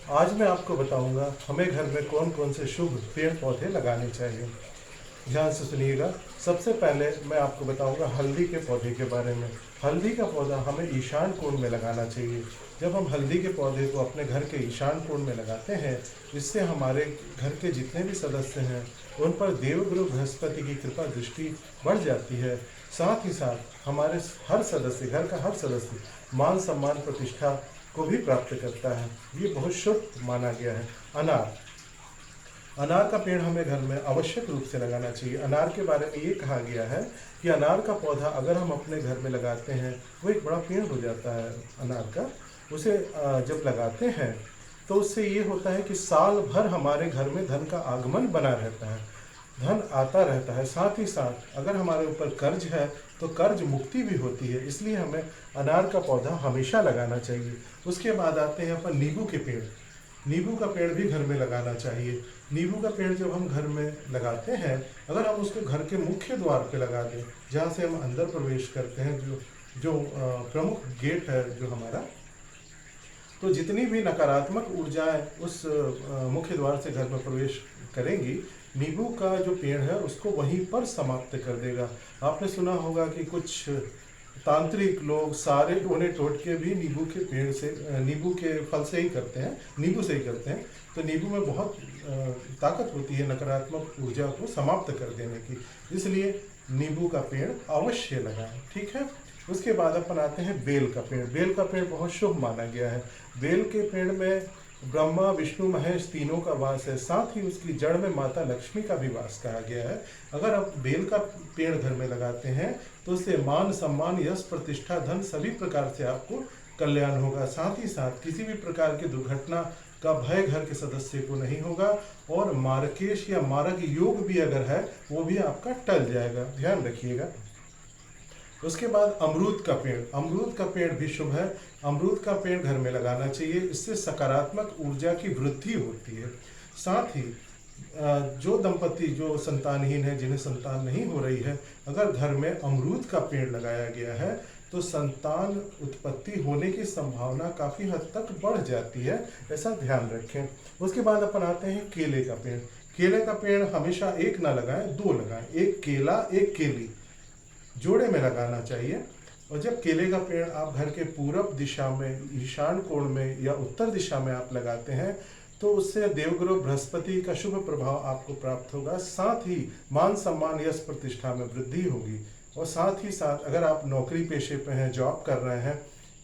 आज मैं आपको बताऊंगा हमें घर में कौन कौन से शुभ पेड़ पौधे लगाने चाहिए। ध्यान से सुनिएगा। सबसे पहले मैं आपको बताऊंगा हल्दी के पौधे के बारे में। हल्दी का पौधा हमें ईशान कोण में लगाना चाहिए। जब हम हल्दी के पौधे को अपने घर के ईशान कोण में लगाते हैं, इससे हमारे घर के जितने भी सदस्य हैं उन पर देवगुरु बृहस्पति की कृपा दृष्टि बढ़ जाती है। साथ ही साथ हमारे हर सदस्य, घर का हर सदस्य मान सम्मान प्रतिष्ठा को भी प्राप्त करता है। ये बहुत शुभ माना गया है। अनार अनार का पेड़ हमें घर में आवश्यक रूप से लगाना चाहिए। अनार के बारे में ये कहा गया है कि अनार का पौधा अगर हम अपने घर में लगाते हैं वो एक बड़ा पेड़ हो जाता है अनार का। उसे जब लगाते हैं तो उससे ये होता है कि साल भर हमारे घर में धन का आगमन बना रहता है, धन आता रहता है। साथ ही साथ अगर हमारे ऊपर कर्ज है तो कर्ज मुक्ति भी होती है। इसलिए हमें अनार का पौधा हमेशा लगाना चाहिए। उसके बाद आते हैं अपन नींबू के पेड़। नींबू का पेड़ भी घर में लगाना चाहिए। नींबू का पेड़ जब हम घर में लगाते हैं, अगर हम उसको घर के मुख्य द्वार पे लगा दें, जहाँ से हम अंदर प्रवेश करते हैं, जो जो प्रमुख गेट है जो हमारा, तो जितनी भी नकारात्मक ऊर्जाएं उस मुख्य द्वार से घर में प्रवेश करेंगी, नींबू का जो पेड़ है उसको वहीं पर समाप्त कर देगा। आपने सुना होगा कि कुछ तांत्रिक लोग सारे टोने टोटके भी नींबू के पेड़ से, नींबू के फल से ही करते हैं, नींबू से ही करते हैं। तो नींबू में बहुत ताकत होती है नकारात्मक ऊर्जा को समाप्त कर देने की। इसलिए नींबू का पेड़ अवश्य लगाएं। ठीक है। उसके बाद अपन आते हैं बेल का पेड़। बेल का पेड़ बहुत शुभ माना गया है। बेल के पेड़ में ब्रह्मा विष्णु महेश तीनों का वास है। साथ ही उसकी जड़ में माता लक्ष्मी का भी वास कहा गया है। अगर आप बेल का पेड़ घर में लगाते हैं तो उससे मान सम्मान यश प्रतिष्ठा धन सभी प्रकार से आपको कल्याण होगा। साथ ही साथ किसी भी प्रकार की दुर्घटना का भय घर के सदस्य को नहीं होगा, और मार्केश या मारक योग भी अगर है वो भी आपका टल जाएगा। ध्यान रखिएगा। उसके बाद अमरूद का पेड़। अमरूद का पेड़ भी शुभ है। अमरूद का पेड़ घर में लगाना चाहिए। इससे सकारात्मक ऊर्जा की वृद्धि होती है। साथ ही जो दंपति जो संतानहीन है, जिन्हें संतान नहीं हो रही है, अगर घर में अमरूद का पेड़ लगाया गया है तो संतान उत्पत्ति होने की संभावना काफ़ी हद तक बढ़ जाती है। ऐसा ध्यान रखें। उसके बाद अपन आते हैं केले का पेड़। केले का पेड़ हमेशा एक ना लगाएं, दो लगाएं। एक केला एक केली जोड़े में लगाना चाहिए। और जब केले का पेड़ आप घर के पूरब दिशा में, ईशान कोण में या उत्तर दिशा में आप लगाते हैं तो उससे देवगुरु बृहस्पति का शुभ प्रभाव आपको प्राप्त होगा। साथ ही मान सम्मान यश प्रतिष्ठा में वृद्धि होगी। और साथ ही साथ अगर आप नौकरी पेशे पे हैं, जॉब कर रहे हैं,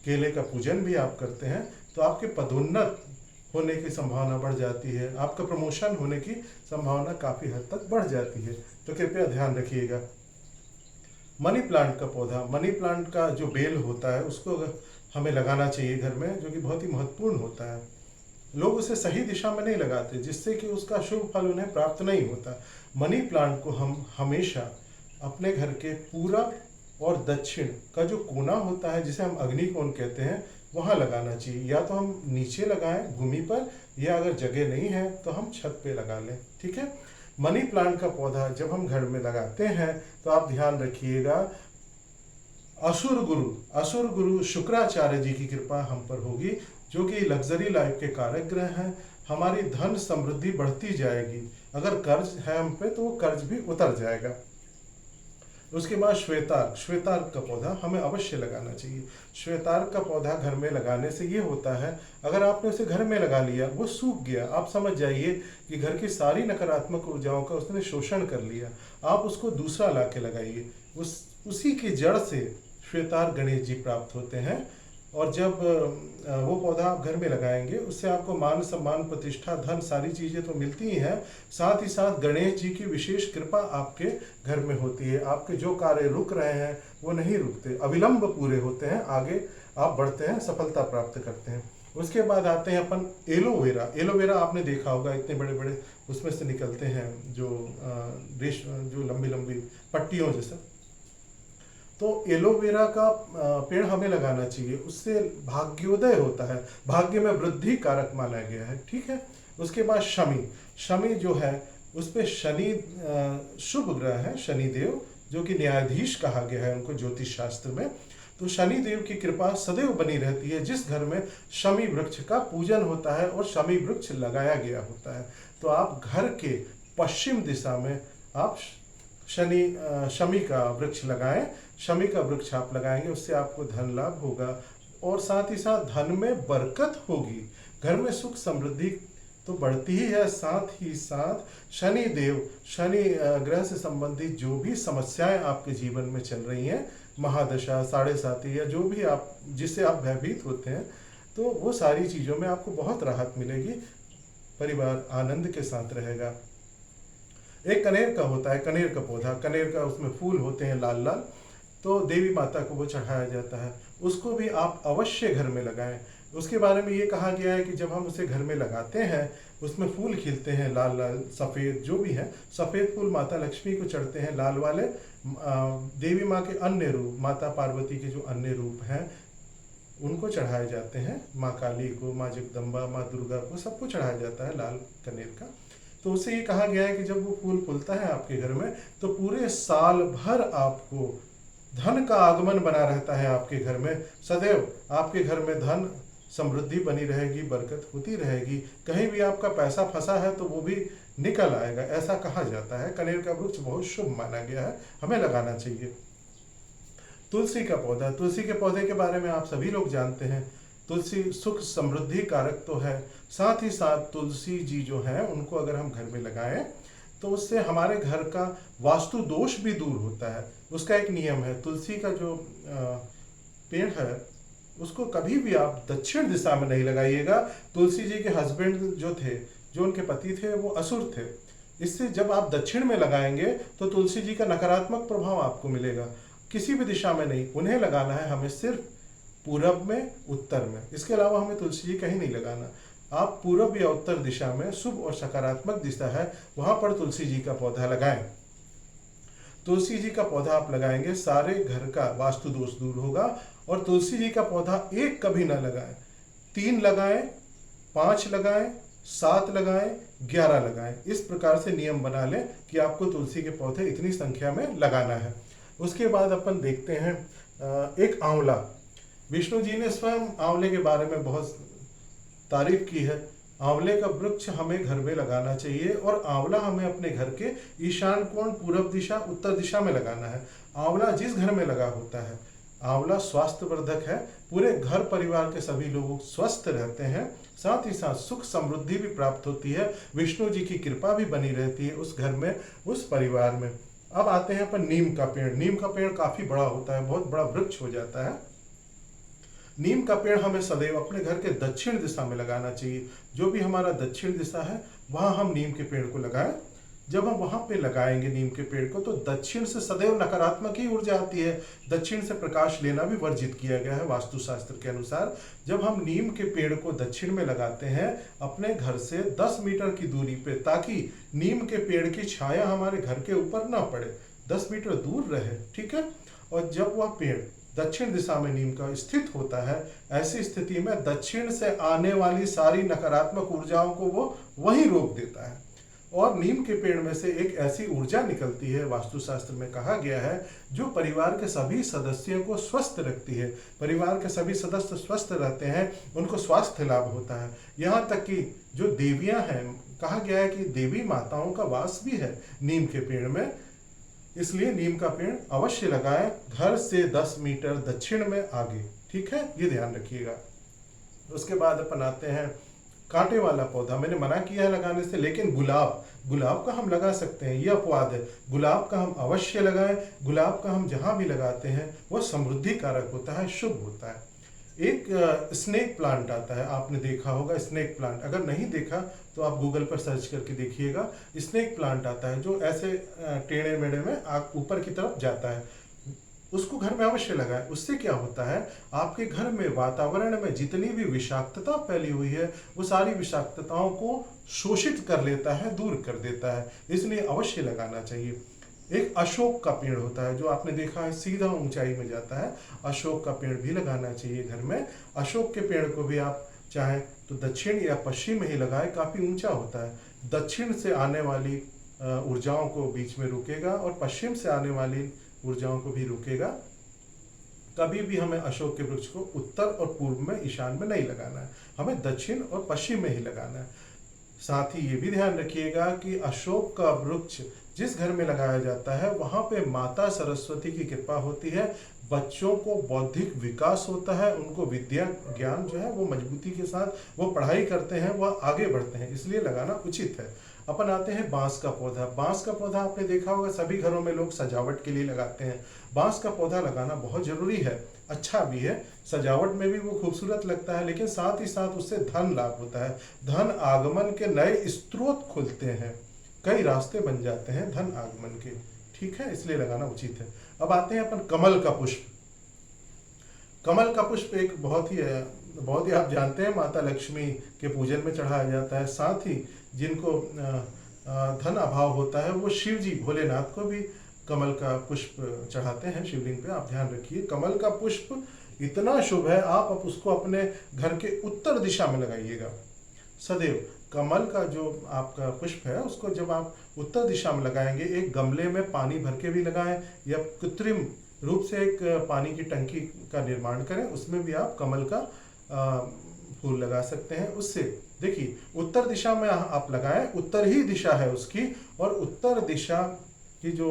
केले का पूजन भी आप करते हैं तो आपके पदोन्नत होने की संभावना बढ़ जाती है। आपका प्रमोशन होने की संभावना काफ़ी हद तक बढ़ जाती है। तो कृपया ध्यान रखिएगा। मनी प्लांट का पौधा, मनी प्लांट का जो बेल होता है उसको हमें लगाना चाहिए घर में, जो कि बहुत ही महत्वपूर्ण होता है। लोग उसे सही दिशा में नहीं लगाते, जिससे कि उसका शुभ फल उन्हें प्राप्त नहीं होता। मनी प्लांट को हम हमेशा अपने घर के पूरब और दक्षिण का जो कोना होता है, जिसे हम अग्नि कोण कहते हैं, वहाँ लगाना चाहिए। या तो हम नीचे लगाएं भूमि पर, या अगर जगह नहीं है तो हम छत पे लगा लें। ठीक है। मनी प्लांट का पौधा जब हम घर में लगाते हैं तो आप ध्यान रखिएगा, असुर गुरु शुक्राचार्य जी की कृपा हम पर होगी, जो कि लग्जरी लाइफ के कारक ग्रह हैं। हमारी धन समृद्धि बढ़ती जाएगी। अगर कर्ज है हम पे तो वो कर्ज भी उतर जाएगा। उसके बाद श्वेतार्क का पौधा हमें अवश्य लगाना चाहिए। श्वेतार्क का पौधा घर में लगाने से ये होता है, अगर आपने उसे घर में लगा लिया, वो सूख गया, आप समझ जाइए कि घर की सारी नकारात्मक ऊर्जाओं का उसने शोषण कर लिया। आप उसको दूसरा ला के लगाइए, उसी की जड़ से श्वेतार्क गणेश जी प्राप्त होते हैं। और जब वो पौधा आप घर में लगाएंगे, उससे आपको मान सम्मान प्रतिष्ठा धन सारी चीज़ें तो मिलती ही हैं। साथ ही साथ गणेश जी की विशेष कृपा आपके घर में होती है। आपके जो कार्य रुक रहे हैं वो नहीं रुकते, अविलंब पूरे होते हैं, आगे आप बढ़ते हैं, सफलता प्राप्त करते हैं। उसके बाद आते हैं अपन एलोवेरा। एलोवेरा आपने देखा होगा, इतने बड़े बड़े उसमें से निकलते हैं जो लंबी लंबी पट्टियों जैसा। तो एलोवेरा का पेड़ हमें लगाना चाहिए। उससे भाग्योदय होता है, भाग्य में वृद्धि कारक माना गया है। ठीक है। उसके बाद शमी जो है उस पर शनि शुभ ग्रह है, शनिदेव, जो कि न्यायाधीश कहा गया है उनको ज्योतिष शास्त्र में। तो शनि देव की कृपा सदैव बनी रहती है। जिस घर में शमी वृक्ष का पूजन होता है और शमी वृक्ष लगाया गया होता है, तो आप घर के पश्चिम दिशा में आप शमी का वृक्ष लगाएं। शमी का वृक्ष आप लगाएंगे, उससे आपको धन लाभ होगा और साथ ही साथ धन में बरकत होगी। घर में सुख समृद्धि तो बढ़ती ही है, साथ ही साथ शनि देव, शनि ग्रह से संबंधित जो भी समस्याएं आपके जीवन में चल रही हैं, महादशा, साढ़े साती, या जो भी आप जिससे आप भयभीत होते हैं, तो वो सारी चीज़ों में आपको बहुत राहत मिलेगी। परिवार आनंद के साथ रहेगा। एक कनेर का होता है, कनेर का पौधा, कनेर का उसमें फूल होते हैं लाल लाल, तो देवी माता को वो चढ़ाया जाता है। उसको भी आप अवश्य घर में लगाएं। उसके बारे में ये कहा गया है कि जब हम उसे घर में लगाते हैं, उसमें फूल खिलते हैं लाल लाल, सफ़ेद जो भी है, सफ़ेद फूल माता लक्ष्मी को चढ़ते हैं, लाल वाले देवी माँ के अन्य रूप, माता पार्वती के जो अन्य रूप हैं उनको चढ़ाए जाते हैं। माँ काली को, माँ जगदम्बा, माँ दुर्गा को, सबको चढ़ाया जाता है लाल कनेर का। तो उससे ये कहा गया है कि जब वो फूल फूलता है आपके घर में, तो पूरे साल भर आपको धन का आगमन बना रहता है। आपके घर में सदैव आपके घर में धन समृद्धि बनी रहेगी, बरकत होती रहेगी। कहीं भी आपका पैसा फंसा है तो वो भी निकल आएगा, ऐसा कहा जाता है। कनेर का वृक्ष बहुत शुभ माना गया है, हमें लगाना चाहिए। तुलसी का पौधा, तुलसी के पौधे के बारे में आप सभी लोग जानते हैं। तुलसी सुख समृद्धि कारक तो है, साथ ही साथ तुलसी जी जो है उनको अगर हम घर में लगाएं तो उससे हमारे घर का वास्तु दोष भी दूर होता है। उसका एक नियम है, तुलसी का जो पेड़ है उसको कभी भी आप दक्षिण दिशा में नहीं लगाइएगा। तुलसी जी के हस्बैंड जो थे, जो उनके पति थे, वो असुर थे। इससे जब आप दक्षिण में लगाएंगे तो तुलसी जी का नकारात्मक प्रभाव आपको मिलेगा। किसी भी दिशा में नहीं, उन्हें लगाना है हमें सिर्फ पूरब में, उत्तर में। इसके अलावा हमें तुलसी जी कहीं नहीं लगाना। आप पूरब या उत्तर दिशा में, शुभ और सकारात्मक दिशा है, वहां पर तुलसी जी का पौधा लगाएं। तुलसी जी का पौधा आप लगाएंगे, सारे घर का वास्तु दोष दूर होगा। और तुलसी जी का पौधा एक कभी ना लगाएं, 3 लगाएं, 5 लगाएं, 7 लगाएं, 11 लगाएं। इस प्रकार से नियम बना लें कि आपको तुलसी के पौधे इतनी संख्या में लगाना है। उसके बाद अपन देखते हैं एक आंवला। विष्णु जी ने स्वयं आंवले के बारे में बहुत तारीफ की है। आंवले का वृक्ष हमें घर में लगाना चाहिए और आंवला हमें अपने घर के ईशान कोण, पूरब दिशा, उत्तर दिशा में लगाना है। आंवला जिस घर में लगा होता है, आंवला स्वास्थ्यवर्धक है। पूरे घर परिवार के सभी लोग स्वस्थ रहते हैं, साथ ही साथ सुख समृद्धि भी प्राप्त होती है, विष्णु जी की कृपा भी बनी रहती है उस घर में, उस परिवार में। अब आते हैं अपन नीम का पेड़। नीम का पेड़ काफी बड़ा होता है, बहुत बड़ा वृक्ष हो जाता है। नीम का पेड़ हमें सदैव अपने घर के दक्षिण दिशा में लगाना चाहिए। जो भी हमारा दक्षिण दिशा है वहां हम नीम के पेड़ को लगाएं। जब हम वहां पे लगाएंगे नीम के पेड़ को, तो दक्षिण से सदैव नकारात्मक ही ऊर्जा आती है। दक्षिण से प्रकाश लेना भी वर्जित किया गया है वास्तुशास्त्र के अनुसार। जब हम नीम के पेड़ को दक्षिण में लगाते हैं अपने घर से 10 मीटर की दूरी पे, ताकि नीम के पेड़ की छाया हमारे घर के ऊपर ना पड़े, 10 मीटर दूर रहे, ठीक है। और जब वह पेड़ दक्षिण दिशा में नीम का स्थित होता है, ऐसी स्थिति में दक्षिण से आने वाली सारी नकारात्मक ऊर्जाओं को वो वहीं रोक देता है। और नीम के पेड़ में से एक ऐसी ऊर्जा निकलती है, वास्तुशास्त्र में कहा गया है, जो परिवार के सभी सदस्यों को स्वस्थ रखती है। परिवार के सभी सदस्य स्वस्थ रहते हैं, उनको स्वास्थ्य लाभ होता है। यहाँ तक कि जो देवियां हैं, कहा गया है कि देवी माताओं का वास भी है नीम के पेड़ में। इसलिए नीम का पेड़ अवश्य लगाएं, घर से 10 मीटर दक्षिण में आगे, ठीक है, ये ध्यान रखिएगा। उसके बाद अपन आते हैं कांटे वाला पौधा। मैंने मना किया है लगाने से, लेकिन गुलाब का हम लगा सकते हैं, ये अपवाद है। गुलाब का हम अवश्य लगाएं। गुलाब का हम जहां भी लगाते हैं वो समृद्धि कारक होता है, शुभ होता है। एक स्नेक प्लांट आता है, आपने देखा होगा स्नेक प्लांट। अगर नहीं देखा तो आप गूगल पर सर्च करके देखिएगा। स्नेक प्लांट आता है जो ऐसे टेढ़े मेढ़े में ऊपर की तरफ जाता है, उसको घर में अवश्य लगाएं। उससे क्या होता है, आपके घर में वातावरण में जितनी भी विषाक्तता फैली हुई है वो सारी विषाक्तताओं को शोषित कर लेता है, दूर कर देता है। इसलिए अवश्य लगाना चाहिए। एक अशोक का पेड़ होता है जो आपने देखा है सीधा ऊंचाई में जाता है, अशोक का पेड़ भी लगाना चाहिए घर में। अशोक के पेड़ को भी आप चाहें तो दक्षिण या पश्चिम में ही लगाएं, काफी ऊंचा होता है। दक्षिण से आने वाली ऊर्जाओं को बीच में रोकेगा और पश्चिम से आने वाली ऊर्जाओं को भी रोकेगा। कभी भी हमें अशोक के वृक्ष को उत्तर और पूर्व में, ईशान में नहीं लगाना है, हमें दक्षिण और पश्चिम में ही लगाना है। साथ ही ये भी ध्यान रखिएगा कि अशोक का वृक्ष जिस घर में लगाया जाता है वहां पे माता सरस्वती की कृपा होती है, बच्चों को बौद्धिक विकास होता है, उनको विद्या ज्ञान जो है वो मजबूती के साथ वो पढ़ाई करते हैं, वह आगे बढ़ते हैं, इसलिए लगाना उचित है। अपन आते हैं बांस का पौधा। बांस का पौधा आपने देखा होगा सभी घरों में लोग सजावट के लिए लगाते हैं। बांस का पौधा लगाना बहुत जरूरी है, अच्छा भी है, सजावट में भी वो खूबसूरत लगता है, लेकिन साथ ही साथ उससे धन लाभ होता है, धन आगमन के नए स्रोत खुलते हैं, कई रास्ते बन जाते हैं धन आगमन के, ठीक है, इसलिए लगाना उचित है। अब आते हैं अपन कमल का पुष्प। कमल का पुष्प एक बहुत ही आप जानते हैं माता लक्ष्मी के पूजन में चढ़ाया जाता है। साथ ही जिनको धन अभाव होता है वो शिव जी भोलेनाथ को भी कमल का पुष्प चढ़ाते हैं शिवलिंग पे। आप ध्यान रखिए, कमल का पुष्प इतना शुभ है, आप उसको अपने घर के उत्तर दिशा में लगाइएगा सदैव। कमल का जो आपका पुष्प है उसको जब आप उत्तर दिशा में लगाएंगे, एक गमले में पानी भर के भी लगाएं या कृत्रिम रूप से एक पानी की टंकी का निर्माण करें, उसमें भी आप कमल का फूल लगा सकते हैं। उससे देखिए उत्तर दिशा में आप लगाएं, उत्तर ही दिशा है उसकी, और उत्तर दिशा की जो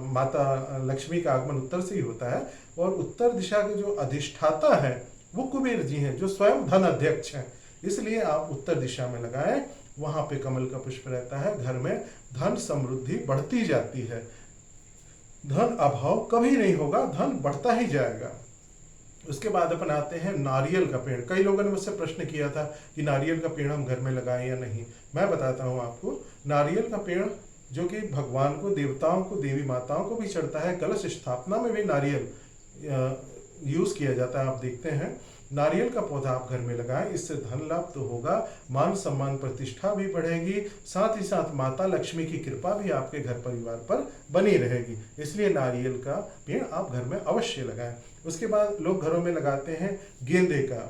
माता लक्ष्मी का आगमन उत्तर से ही होता है, और उत्तर दिशा के जो अधिष्ठाता है वो कुबेर जी हैं जो स्वयं धन अध्यक्ष हैं, इसलिए आप उत्तर दिशा में लगाएं, वहां पे कमल का पुष्प रहता है, घर में धन समृद्धि बढ़ती जाती है, धन अभाव कभी नहीं होगा, धन बढ़ता ही जाएगा। उसके बाद अपन आते हैं नारियल का पेड़। कई लोगों ने मुझसे प्रश्न किया था कि नारियल का पेड़ हम घर में लगाएं या नहीं। मैं बताता हूं आपको, नारियल का पेड़ जो कि भगवान को, देवताओं को, देवी माताओं को भी चढ़ता है, कलश स्थापना में भी नारियल यूज किया जाता है, आप देखते हैं। नारियल का पौधा आप घर में लगाएं, इससे धन लाभ तो होगा, मान सम्मान प्रतिष्ठा भी बढ़ेगी, साथ ही साथ माता लक्ष्मी की कृपा भी आपके घर परिवार पर बनी रहेगी, इसलिए नारियल का पेड़ आप घर में अवश्य लगाएं। उसके बाद लोग घरों में लगाते हैं गेंदे का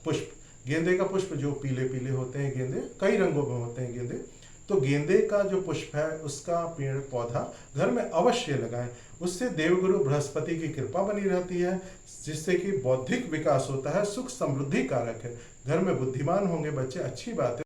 पुष्प। गेंदे का पुष्प जो पीले पीले होते हैं, गेंदे कई रंगों में होते हैं गेंदे, तो गेंदे का जो पुष्प है उसका पेड़ पौधा घर में अवश्य लगाएं, उससे देवगुरु बृहस्पति की कृपा बनी रहती है, जिससे कि बौद्धिक विकास होता है, सुख समृद्धि कारक है, घर में बुद्धिमान होंगे बच्चे, अच्छी बात है।